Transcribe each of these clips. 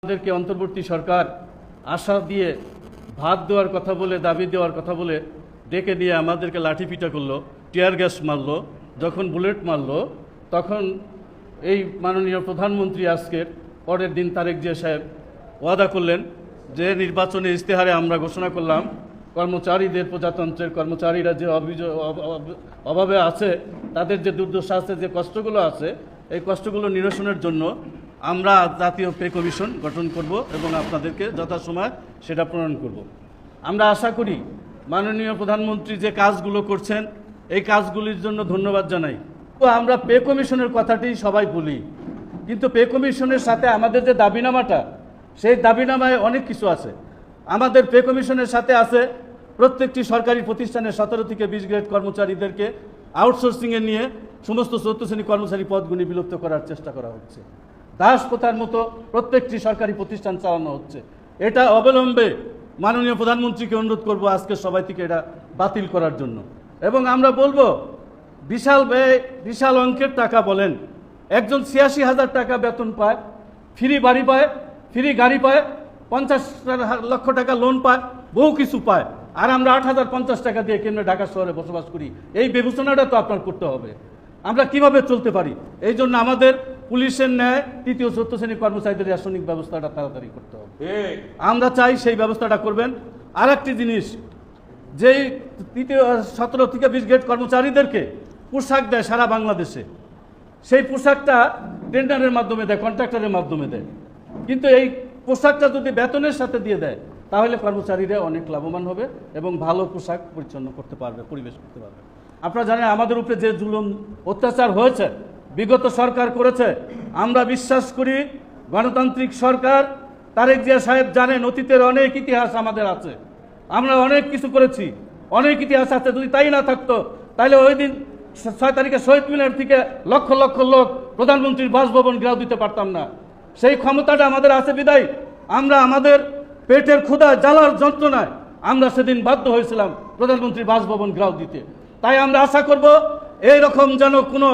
আমাদেরকে অন্তর্বর্তী সরকার আশা দিয়ে ভাত দেওয়ার কথা বলে, দাবি দেওয়ার কথা বলে ডেকে দিয়ে আমাদেরকে লাঠিপিটা করলো, টিয়ার গ্যাস মারলো, যখন বুলেট মারলো তখন এই মাননীয় প্রধানমন্ত্রী আজকের পরের দিন তারেক জিয়া সাহেব ওয়াদা করলেন যে নির্বাচনের ইশতেহারে আমরা ঘোষণা করলাম কর্মচারীদের, প্রজাতন্ত্রের কর্মচারীরা যে অভাবে আছে, তাদের যে দুর্দশা আছে, যে কষ্টগুলো আছে, এই কষ্টগুলো নিরসনের জন্য আমরা জাতীয় পে কমিশন গঠন করব এবং আপনাদেরকে যথাসময় সেটা প্রণয়ন করব। আমরা আশা করি মাননীয় প্রধানমন্ত্রী যে কাজগুলো করছেন এই কাজগুলির জন্য ধন্যবাদ জানাই। তো আমরা পে কমিশনের কথাটি সবাই বলি, কিন্তু পে কমিশনের সাথে আমাদের যে দাবিনামাটা, সেই দাবিনামায় অনেক কিছু আছে। আমাদের পে কমিশনের সাথে আছে প্রত্যেকটি সরকারি প্রতিষ্ঠানের 17 থেকে 20 গ্রেড কর্মচারীদেরকে আউটসোর্সিংয়ে নিয়ে সমস্ত 4th শ্রেণী কর্মচারী পদগুলি বিলুপ্ত করার চেষ্টা করা হচ্ছে। দাস প্রথার মতো প্রত্যেকটি সরকারি প্রতিষ্ঠান চালানো হচ্ছে। এটা অবিলম্বে মাননীয় প্রধানমন্ত্রীকে অনুরোধ করব আজকে সবাই থেকে এটা বাতিল করার জন্য। এবং আমরা বলবো বিশাল ব্যয়, বিশাল অঙ্কের টাকা বলেন, একজন 86,000 টাকা বেতন পায়, ফ্রি বাড়ি পায়, ফ্রি গাড়ি পায়, 50 লক্ষ টাকা লোন পায়, বহু কিছু পায়, আর আমরা 8,050 টাকা দিয়ে কেমনে ঢাকা শহরে বসবাস করি? এই বিবেচনাটা তো আপনার করতে হবে। আমরা কিভাবে চলতে পারি? এই জন্য আমাদের পুলিশের ন্যায় 3য় 4th শ্রেণী কর্মচারীদের রাসায়নিক ব্যবস্থাটা তাড়াতাড়ি করতে হবে। আমরা চাই সেই ব্যবস্থাটা করবেন। আর একটি জিনিস, যেই 17 থেকে 20 গ্রেড কর্মচারীদেরকে পোশাক দেয় সারা বাংলাদেশে, সেই পোশাকটা টেন্ডারের মাধ্যমে দেয়, কন্ট্রাক্টরের মাধ্যমে দেয়, কিন্তু এই পোশাকটা যদি বেতনের সাথে দিয়ে দেয় তাহলে কর্মচারীরা অনেক লাভবান হবে এবং ভালো পোশাক পরিচ্ছন্ন করতে পারবে, পরিবেশ করতে পারবে। আপনারা জানেন আমাদের উপরে যে জুলুম অত্যাচার হয়েছে, বিগত সরকার করেছে। আমরা বিশ্বাস করি গণতান্ত্রিক সরকার, তারেক জিয়া সাহেব জানেন অতীতের অনেক ইতিহাস আমাদের আছে, আমরা অনেক কিছু করেছি, অনেক ইতিহাস আছে। যদি তাই না থাকতো তাহলে ওই দিন 6 তারিখে শহীদ মিনার থেকে লক্ষ লক্ষ লোক প্রধানমন্ত্রীর বাসভবন ঘেরাও দিতে পারতাম না। সেই ক্ষমতাটা আমাদের আছে বিদায় আমরা আমাদের পেটের ক্ষুধা, জ্বালার যন্ত্রণায় আমরা সেদিন বাধ্য হয়েছিলাম প্রধানমন্ত্রীর বাসভবন ঘেরাও দিতে। তাই আমরা আশা করব এইরকম যেন কোনো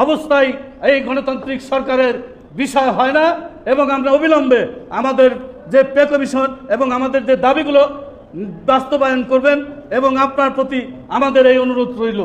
অবস্থায় এই গণতান্ত্রিক সরকারের বিষয় হয় না, এবং আমরা অবিলম্বে আমাদের যে পে কমিশন এবং আমাদের যে দাবিগুলো বাস্তবায়ন করবেন, এবং আপনার প্রতি আমাদের এই অনুরোধ রইল।